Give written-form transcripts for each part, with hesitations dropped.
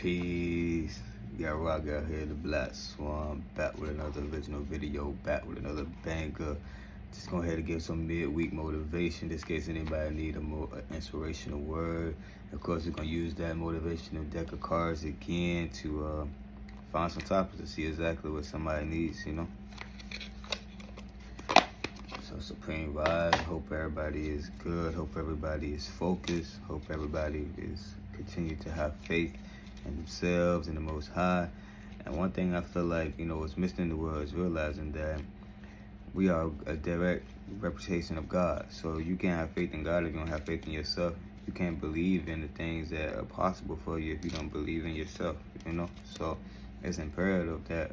Peace. Got Rock out here, the Black Swan, back with another original video, back with another banger. Just go ahead and give some midweek motivation, just in case anybody need a more inspirational word. Of course, we're gonna use that motivational deck of cards again to find some topics to see exactly what somebody needs, So Supreme Rise, hope everybody is good, hope everybody is focused, hope everybody is continue to have faith in themselves and the Most High. And one thing I feel like, what's missing in the world is realizing that we are a direct representation of God. So you can't have faith in God if you don't have faith in yourself. You can't believe in the things that are possible for you if you don't believe in yourself, So it's imperative that,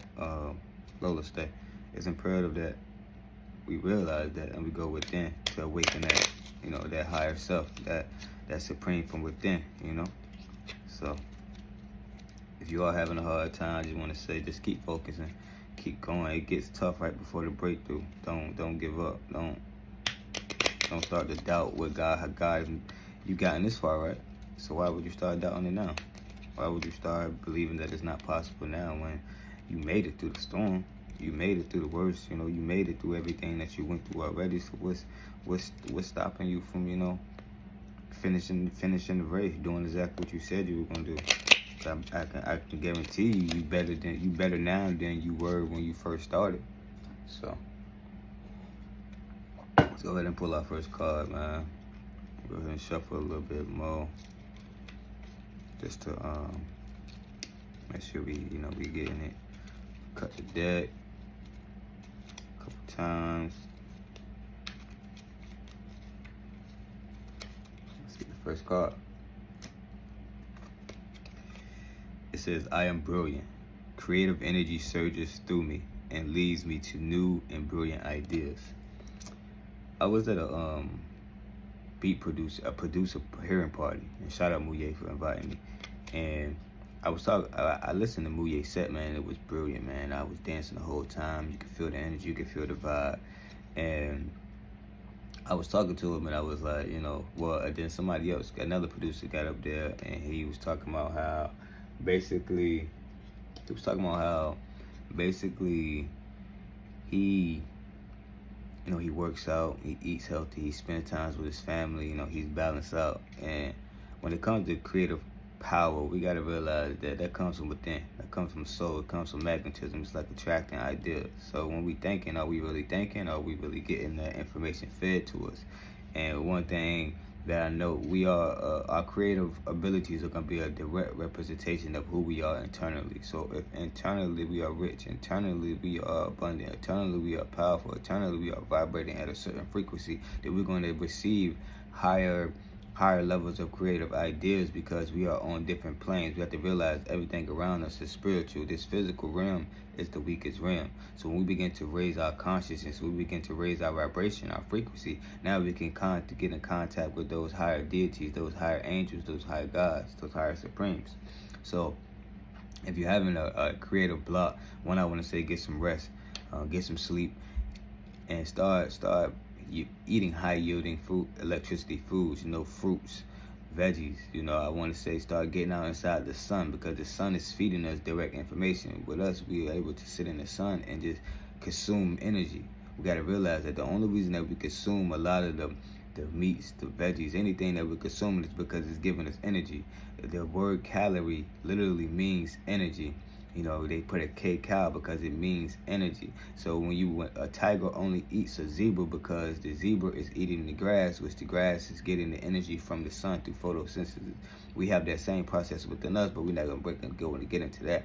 Lola stay, it's imperative that we realize that and we go within to awaken that, that higher self, that supreme from within, So if you are having a hard time, I just want to say, just keep focusing, keep going. It gets tough right before the breakthrough. Don't give up. Don't start to doubt what God, you gotten this far, right? So why would you start doubting it now? Why would you start believing that it's not possible now when you made it through the storm? You made it through the worst, you made it through everything that you went through already. So what's stopping you from, finishing the race, doing exactly what you said you were gonna do? I can guarantee you better now than you were when you first started. So let's go ahead and pull our first card, man. Go ahead and shuffle a little bit more, just to make sure we getting it. Cut the deck a couple times. Let's see the first card. It says, I am brilliant. Creative energy surges through me and leads me to new and brilliant ideas. I was at a producer hearing party, and shout out Mouye for inviting me. And I listened to Mouye's set, man. It was brilliant, man. I was dancing the whole time. You could feel the energy, you could feel the vibe. And I was talking to him, and I was like, and then somebody else, another producer, got up there, and he was talking about how basically he he works out, he eats healthy, he spends time with his family, he's balanced out. And when it comes to creative power, we got to realize that comes from within, that comes from soul, it comes from magnetism. It's like attracting ideas. So when we thinking, are we really thinking, or are we really getting that information fed to us? And one thing that I know, we are, our creative abilities are going to be a direct representation of who we are internally. So if internally we are rich, internally we are abundant, internally we are powerful, internally we are vibrating at a certain frequency, then we're going to receive higher levels of creative ideas, because we are on different planes. We have to realize everything around us is spiritual. This physical realm is the weakest realm. So when we begin to raise our consciousness, when we begin to raise our vibration, our frequency, now we can get in contact with those higher deities, those higher angels, those higher gods, those higher supremes. So if you're having a creative block, one, I want to say, get some rest, get some sleep, and start eating high-yielding fruit, electricity foods, fruits, veggies. I want to say start getting out inside the sun, because the sun is feeding us direct information. With us, we are able to sit in the sun and just consume energy. We got to realize that the only reason that we consume a lot of the meats, the veggies, anything that we're consuming is because it's giving us energy. The word calorie literally means energy. They put a K-cow because it means energy. So when a tiger only eats a zebra because the zebra is eating the grass, which the grass is getting the energy from the sun through photosynthesis. We have that same process within us, but we're not going to get into that.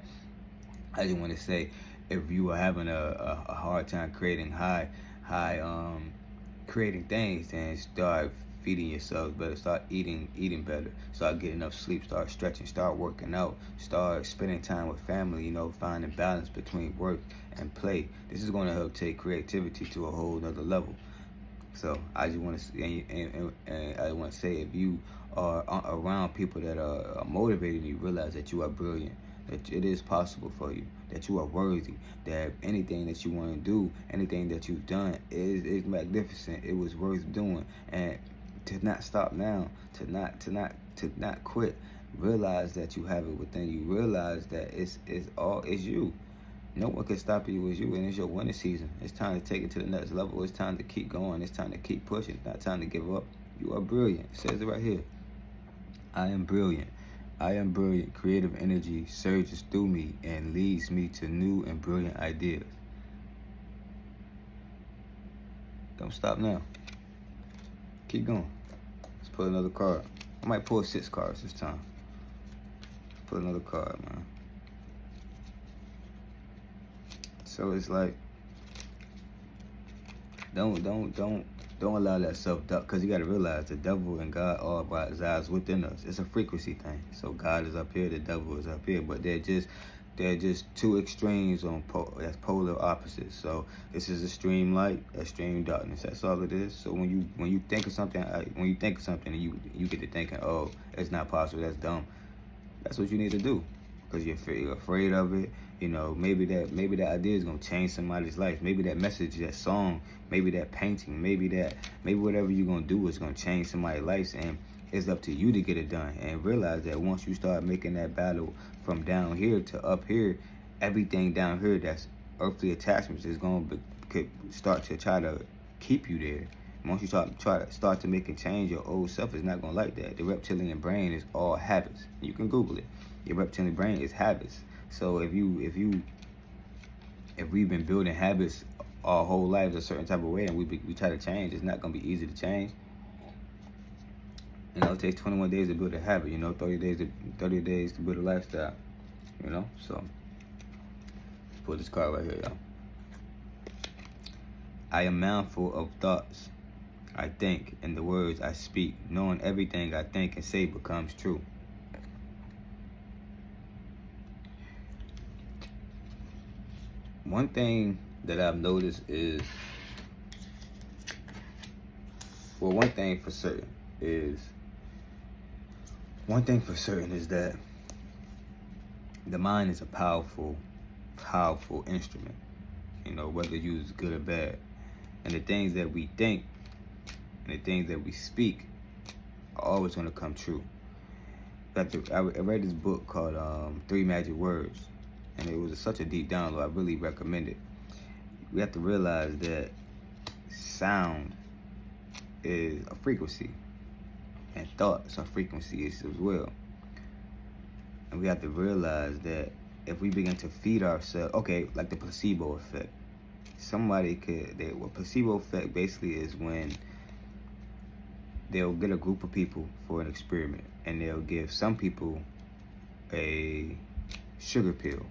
I just want to say, if you are having a hard time creating creating things, then start feeding yourselves better, start eating better, start getting enough sleep, start stretching, start working out, start spending time with family, finding balance between work and play. This is going to help take creativity to a whole nother level. So I just want to I want to say, if you are around people that are motivating you, realize that you are brilliant, that it is possible for you, that you are worthy, that anything that you want to do, anything that you've done is magnificent. It was worth doing. And to not stop now, to not quit, Realize that you have it within you. Realize that it's you. No one can stop you as you, and it's your winter season. It's time to take it to the next level. It's time to keep going. It's time to keep pushing. It's not time to give up. You are brilliant. It says it right here. I am brilliant. I am brilliant. Creative energy surges through me and leads me to new and brilliant ideas. Don't stop now. Keep going. Let's pull another card. I might pull 6 cards this time. Pull another card, man. So it's like, don't allow that self-doubt, because you got to realize the devil and God all resides within us. It's a frequency thing. So God is up here, the devil is up here, but they're just two extremes on that's polar opposites. So this is extreme light, extreme darkness. That's all it is. So when you think of something, and you get to thinking, oh, it's not possible, that's dumb. That's what you need to do, because you're afraid of it. You know, maybe that idea is gonna change somebody's life. Maybe that message, that song, maybe that painting, maybe whatever you're gonna do is gonna change somebody's life, and it's up to you to get it done. And realize that once you start making that battle from down here to up here, everything down here that's earthly attachments is could start to try to keep you there. Once you start to make a change, your old self is not gonna like that. The reptilian brain is all habits. You can Google it. Your reptilian brain is habits. So if we've been building habits our whole life a certain type of way, and we try to change, it's not gonna be easy to change. You know, it takes 21 days to build a habit. You know, 30 days to build a lifestyle. You know, so pull this card right here, y'all. I am mindful of thoughts I think and the words I speak. Knowing everything I think and say becomes true. One thing that I've noticed is, well, one thing for certain is that the mind is a powerful instrument, you know, whether used good or bad. And the things that we think and the things that we speak are always going to come true. I read this book called 3 Magic Words, and it was such a deep download. I really recommend it. We have to realize that sound is a frequency, and thoughts are frequencies as well. And we have to realize that if we begin to feed ourselves, okay, like the placebo effect. Placebo effect basically is when they'll get a group of people for an experiment, and they'll give some people a sugar pill,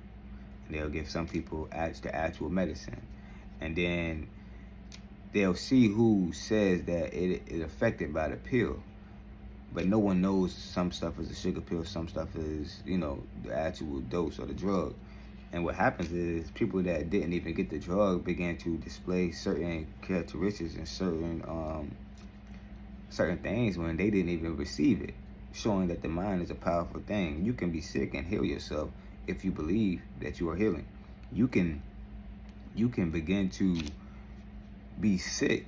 and they'll give some people the actual medicine, and then they'll see who says that it is affected by the pill. But no one knows some stuff is a sugar pill, some stuff is, you know, the actual dose or the drug. And what happens is people that didn't even get the drug began to display certain characteristics and certain things when they didn't even receive it, showing that the mind is a powerful thing. You can be sick and heal yourself if you believe that you are healing. You can begin to be sick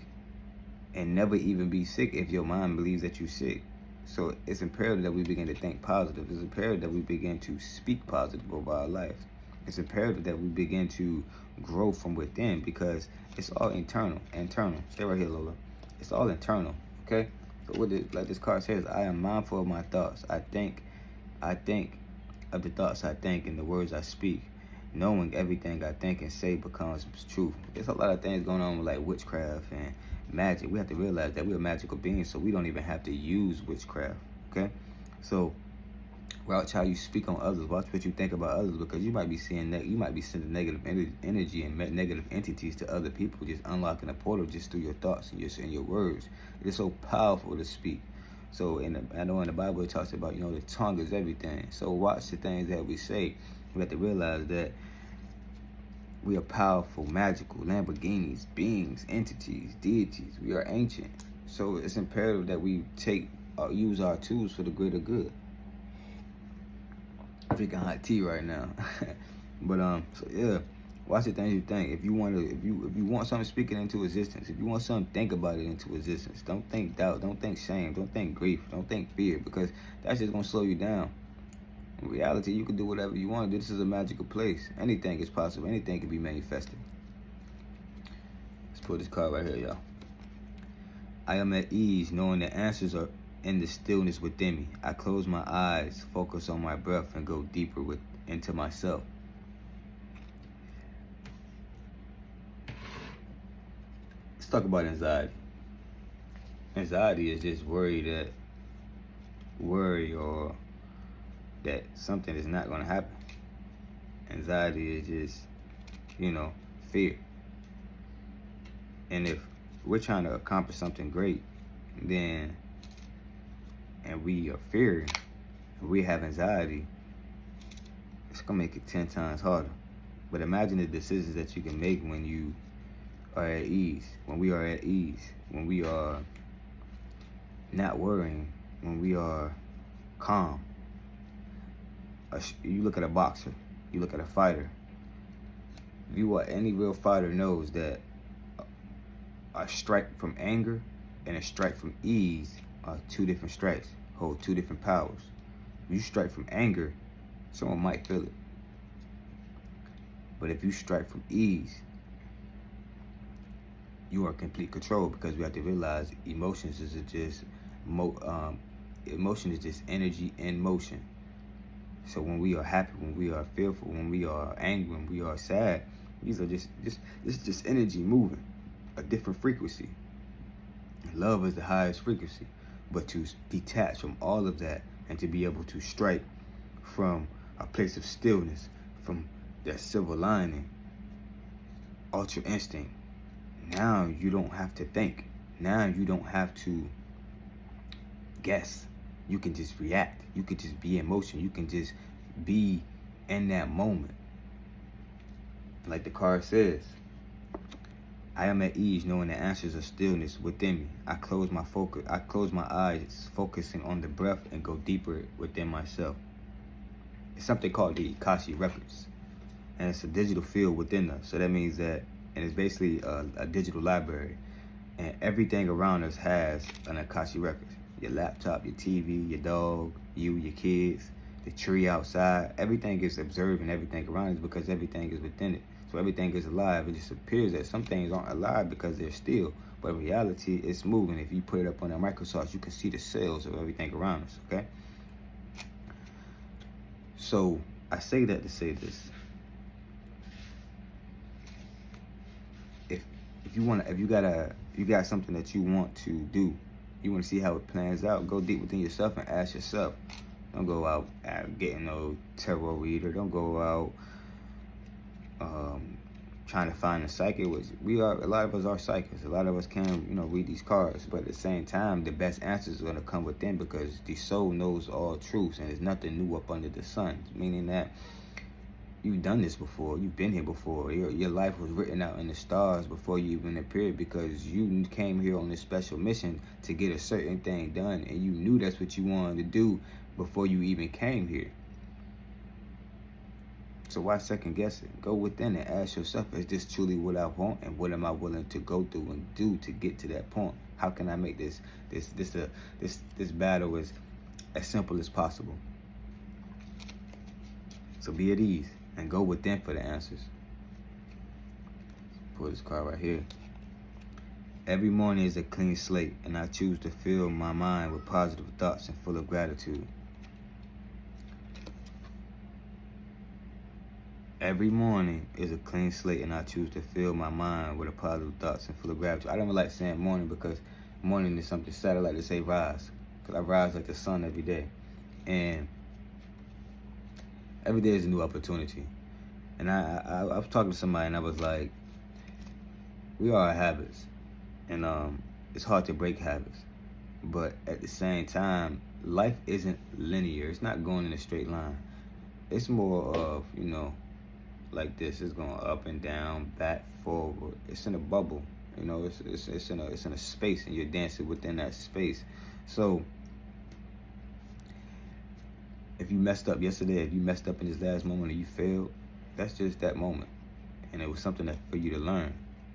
and never even be sick if your mind believes that you're sick. So it's imperative that we begin to think positive. It's imperative that we begin to speak positive over our lives. It's imperative that we begin to grow from within, because it's all internal. Stay right here, Lola. It's all internal, okay? So like this card says, I am mindful of my thoughts. I think of the thoughts I think and the words I speak. Knowing everything I think and say becomes true. There's a lot of things going on with like witchcraft and magic. We have to realize that we're magical beings, so we don't even have to use witchcraft, okay? So watch how you speak on others. Watch what you think about others, because you might be seeing that you might be sending negative energy and negative entities to other people, just unlocking a portal just through your thoughts and your words. It is so powerful to speak. So I know in the Bible it talks about, you know, the tongue is everything. So watch the things that we say. We have to realize that we are powerful, magical, Lamborghinis, beings, entities, deities. We are ancient. So it's imperative that we use our tools for the greater good. I'm drinking hot tea right now. But so yeah, watch the things you think. If you want something, speak it into existence. If you want something, think about it into existence. Don't think doubt, don't think shame, don't think grief, don't think fear, because that's just gonna slow you down. In reality, you can do whatever you want to do. This is a magical place. Anything is possible. Anything can be manifested. Let's pull this card right here, y'all. I am at ease, knowing the answers are in the stillness within me. I close my eyes, focus on my breath, and go deeper into myself. Let's talk about anxiety. Anxiety is just worry or that something is not going to happen. Anxiety is just, fear. And if we're trying to accomplish something great, and we are fearing, we have anxiety, it's going to make it 10 times harder. But imagine the decisions that you can make when you are at ease, when we are at ease, when we are not worrying, when we are calm. You look at a boxer, you look at a fighter. Any real fighter knows that a strike from anger and a strike from ease are two different strikes, hold two different powers. If you strike from anger, someone might feel it. But if you strike from ease, you are in complete control, because we have to realize emotions is just emotion is just energy in motion. So when we are happy, when we are fearful, when we are angry, when we are sad, these are just energy moving, a different frequency. Love is the highest frequency. But to detach from all of that and to be able to strike from a place of stillness, from that silver lining, ultra instinct, now you don't have to think. Now you don't have to guess. You can just react. You can just be in motion. You can just be in that moment. Like the card says, I am at ease, knowing the answers are stillness within me. I close my eyes, focusing on the breath, and go deeper within myself. It's something called the Akashic Records, and it's a digital field within us. So that means that, and it's basically a digital library, and everything around us has an Akashic Records. Your laptop, your TV, your dog, your kids, the tree outside. Everything is observing everything around us because everything is within it. So everything is alive. It just appears that some things aren't alive because they're still, but in reality, it's moving. If you put it up on a Microsoft, you can see the cells of everything around us, okay? So I say that to say this. If you got something that you want to do, you want to see how it plans out, go deep within yourself and ask yourself. Don't go out getting no tarot reader. Don't go out trying to find a psychic. A lot of us are psychics. A lot of us can, read these cards. But at the same time, the best answers are going to come within, because the soul knows all truths and there's nothing new up under the sun. Meaning that you've done this before. You've been here before. Your life was written out in the stars before you even appeared, because you came here on this special mission to get a certain thing done, and you knew that's what you wanted to do before you even came here. So why second guess it? Go within and ask yourself, is this truly what I want, and what am I willing to go through and do to get to that point? How can I make this battle as simple as possible? So be at ease and go within for the answers. Pull this card right here. Every morning is a clean slate, and I choose to fill my mind with positive thoughts and full of gratitude. Every morning is a clean slate, and I choose to fill my mind with positive thoughts and full of gratitude. I don't like saying morning, because morning is something sad. I like to say rise, because I rise like the sun every day. And every day is a new opportunity. And I was talking to somebody, and I was like, we are our habits. And it's hard to break habits. But at the same time, life isn't linear. It's not going in a straight line. It's more of, like this. It's going up and down, back, forward. It's in a bubble. It's in a space, and you're dancing within that space. So if you messed up yesterday, if you messed up in this last moment and you failed, that's just that moment. And it was something that for you to learn.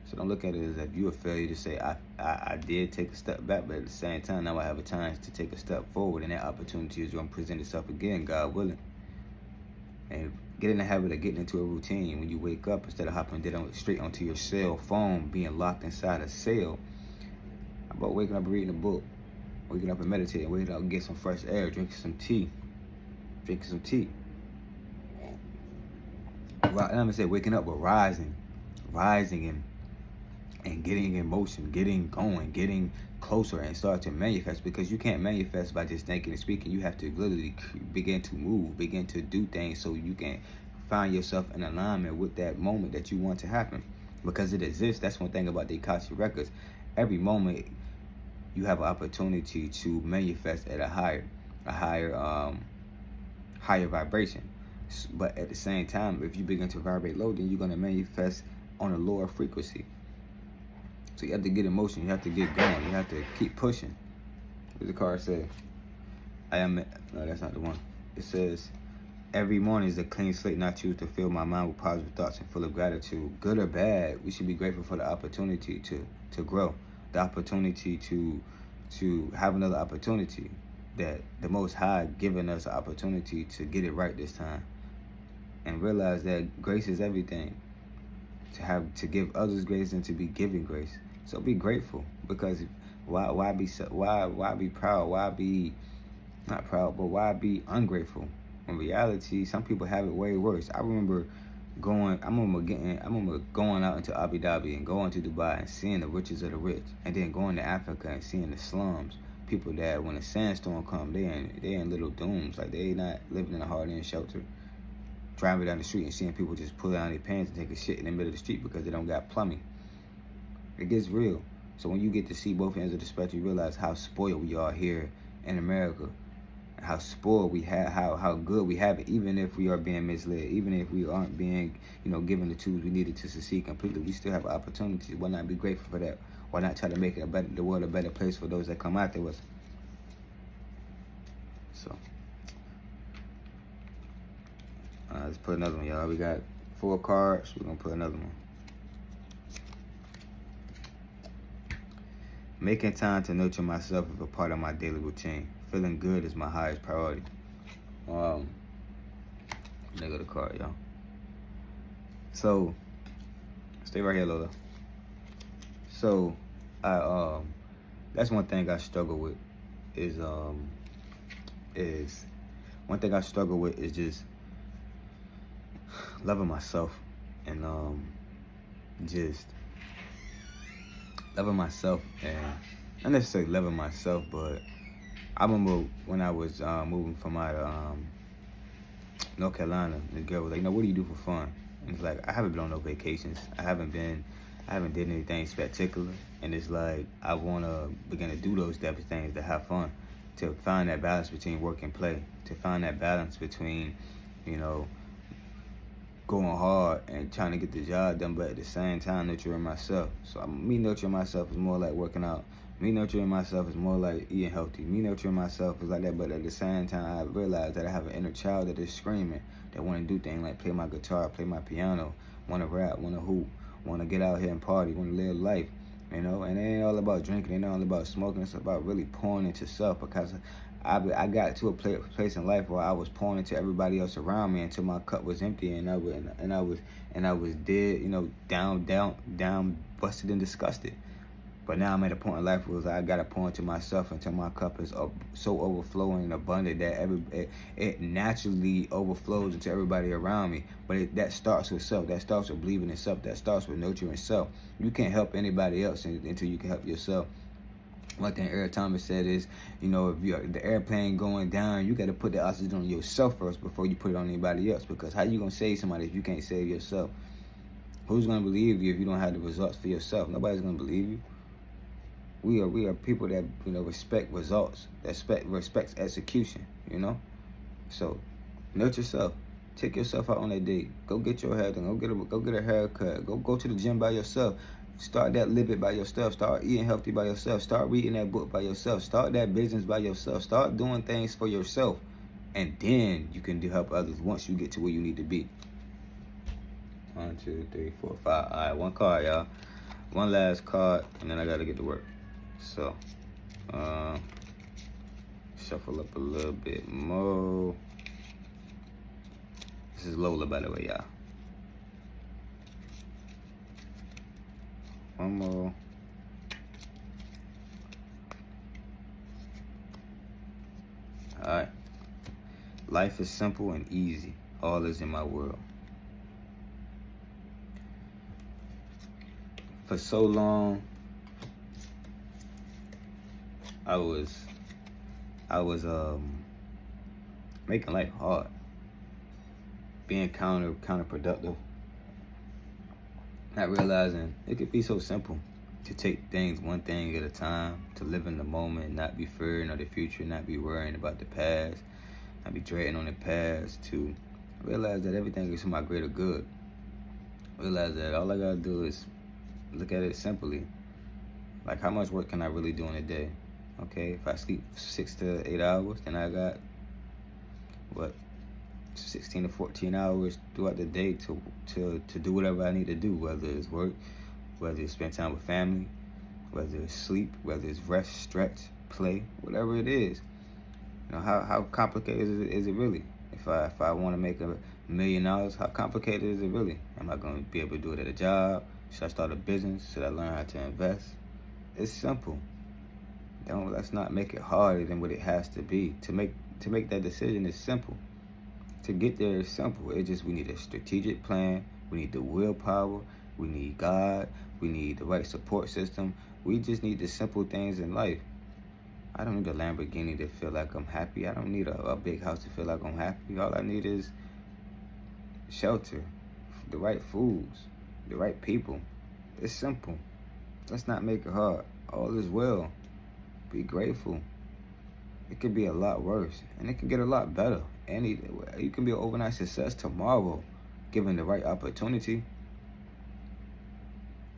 So don't look at it as if you're a failure. To say, I did take a step back, but at the same time, now I have a chance to take a step forward, and that opportunity is going to present itself again, God willing. Get in the habit of getting into a routine. When you wake up, instead of hopping straight onto your cell phone, being locked inside a cell, how about waking up and reading a book? Waking up and meditating, waking up and get some fresh air, drinking some tea. I'm gonna say waking up, but rising and getting in motion, getting going, getting closer, and start to manifest. Because you can't manifest by just thinking and speaking. You have to literally begin to move, begin to do things, so you can find yourself in alignment with that moment that you want to happen. Because it exists. That's one thing about the Akashic Records. Every moment you have an opportunity to manifest at a higher vibration. But at the same time, if you begin to vibrate low, then you're going to manifest on a lower frequency. So you have to get in motion. You have to get going. You have to keep pushing. What does the card say? No, that's not the one. It says, every morning is a clean slate, and I choose to fill my mind with positive thoughts and full of gratitude. Good or bad, we should be grateful for the opportunity to grow. The opportunity to have another opportunity. That the Most High given us an opportunity to get it right this time. And realize that grace is everything. To give others grace and to be given grace. So be grateful, because why be proud? Why be not proud, but why be ungrateful? In reality, some people have it way worse. I remember going out into Abu Dhabi and going to Dubai and seeing the riches of the rich, and then going to Africa and seeing the slums. People that when a sandstorm comes, they in little dooms, like they not living in a hard-end shelter. Driving down the street and seeing people just pull down their pants and take a shit in the middle of the street because they don't got plumbing. It gets real. So when you get to see both ends of the spectrum, you realize how spoiled we are here in America. How spoiled we have, how good we have it, even if we are being misled, even if we aren't being, given the tools we needed to succeed completely, we still have opportunities. Why not be grateful for that? Why not try to make it the world a better place for those that come after us? So, let's put another one, y'all. We got 4 cards. We're gonna put another one. Making time to nurture myself is a part of my daily routine. Feeling good is my highest priority. There go the card, y'all. So, stay right here, Lola. So, that's one thing I struggle with. One thing I struggle with is just loving myself, and just loving myself, and not necessarily loving myself, but I remember when I was moving from out of North Carolina, the girl was like, what do you do for fun? And it's like, I haven't been on no vacations. I haven't did anything spectacular. And it's like, I want to begin to do those types of things to have fun, to find that balance between work and play, to find that balance between, going hard and trying to get the job done, but at the same time nurturing myself. So me nurturing myself is more like working out. Me nurturing myself is more like eating healthy. Me nurturing myself is like that, but at the same time, I realized that I have an inner child that is screaming, that want to do things like play my guitar, play my piano, want to rap, want to hoop, want to get out here and party, want to live life, And it ain't all about drinking, it ain't all about smoking, it's about really pouring into self, because I got to a place in life where I was pouring into everybody else around me until my cup was empty, and I was dead, down, busted and disgusted. But now I'm at a point in life where I gotta pour into myself until my cup is so overflowing and abundant that it naturally overflows into everybody around me. But that starts with self. That starts with believing in self. That starts with nurturing self. You can't help anybody else until you can help yourself. One thing Eric Thomas said is, if the airplane going down, you got to put the oxygen on yourself first before you put it on anybody else. Because how you gonna save somebody if you can't save yourself? Who's gonna believe you if you don't have the results for yourself? Nobody's gonna believe you. We are people that respect results, that respects execution. So nurture yourself. Take yourself out on a date. Go get your hair done. Go get a haircut. Go to the gym by yourself. Start that living by yourself. Start eating healthy by yourself. Start reading that book by yourself. Start that business by yourself. Start doing things for yourself, and then you can help others once you get to where you need to be. 1, 2, 3, 4, 5. All right, one card, y'all. One last card, and then I gotta get to work. So, shuffle up a little bit more. This is Lola, by the way, y'all. One more. Alright. Life is simple and easy. All is in my world. For so long, I was making life hard, being counterproductive, not realizing it could be so simple to take things one thing at a time, to live in the moment, not be fearing of the future, not be worrying about the past, not be dreading on the past, to realize that everything is for my greater good. Realize that all I gotta do is look at it simply. Like, how much work can I really do in a day? Okay, if I sleep 6 to 8 hours, then I got, 16 to 14 hours throughout the day to do whatever I need to do, whether it's work, whether it's spend time with family, whether it's sleep, whether it's rest, stretch, play, whatever it is. You know, how complicated is it really? If I want to make $1 million, how complicated is it really? Am I going to be able to do it at a job? Should I start a business? Should I learn how to invest? It's simple. Let's not make it harder than what it has to be. To make that decision is simple. To get there is simple. It's just we need a strategic plan. We need the willpower. We need God. We need the right support system. We just need the simple things in life. I don't need a Lamborghini to feel like I'm happy. I don't need a big house to feel like I'm happy. All I need is shelter, the right foods, the right people. It's simple. Let's not make it hard. All is well. Be grateful. It could be a lot worse, and it can get a lot better. And you can be an overnight success tomorrow, given the right opportunity.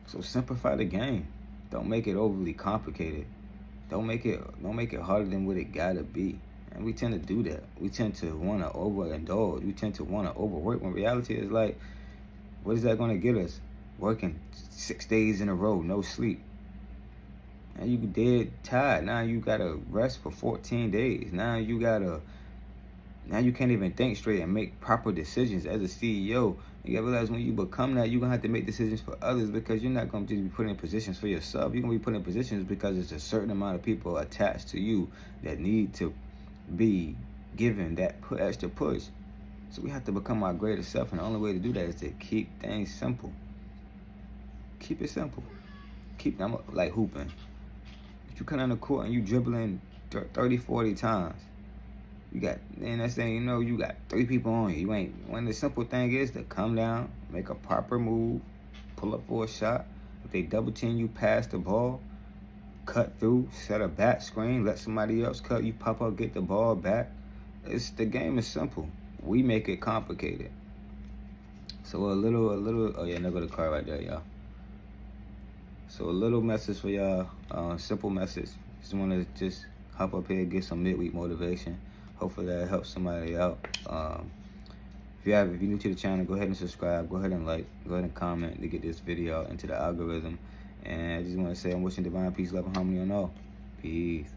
So simplify the game. Don't make it overly complicated. Don't make it harder than what it gotta be. And we tend to do that. We tend to want to overindulge. We tend to want to overwork, when reality is like, what is that going to get us? Working 6 days in a row, no sleep. And you dead tired. Now you gotta rest for 14 days. Now you can't even think straight and make proper decisions as a CEO. You gotta realize when you become that, you're gonna have to make decisions for others, because you're not gonna just be put in positions for yourself. You're gonna be put in positions because there's a certain amount of people attached to you that need to be given that extra push. So we have to become our greater self, and the only way to do that is to keep things simple. Keep it simple. I'm like hooping. If you come on the court and you dribbling 30, 40 times, next thing you know, you got 3 people on you. When the simple thing is to come down, make a proper move, pull up for a shot. If they double team you, pass the ball, cut through, set a back screen, let somebody else cut, you pop up, get the ball back. The game is simple. We make it complicated. So oh yeah, there go the card right there, y'all. So a little message for y'all, simple message. Just want to hop up here, get some midweek motivation. Hopefully that helps somebody out. If you're new to the channel, go ahead and subscribe. Go ahead and like. Go ahead and comment to get this video into the algorithm. And I just want to say I'm wishing divine peace, love, and harmony on all. Peace.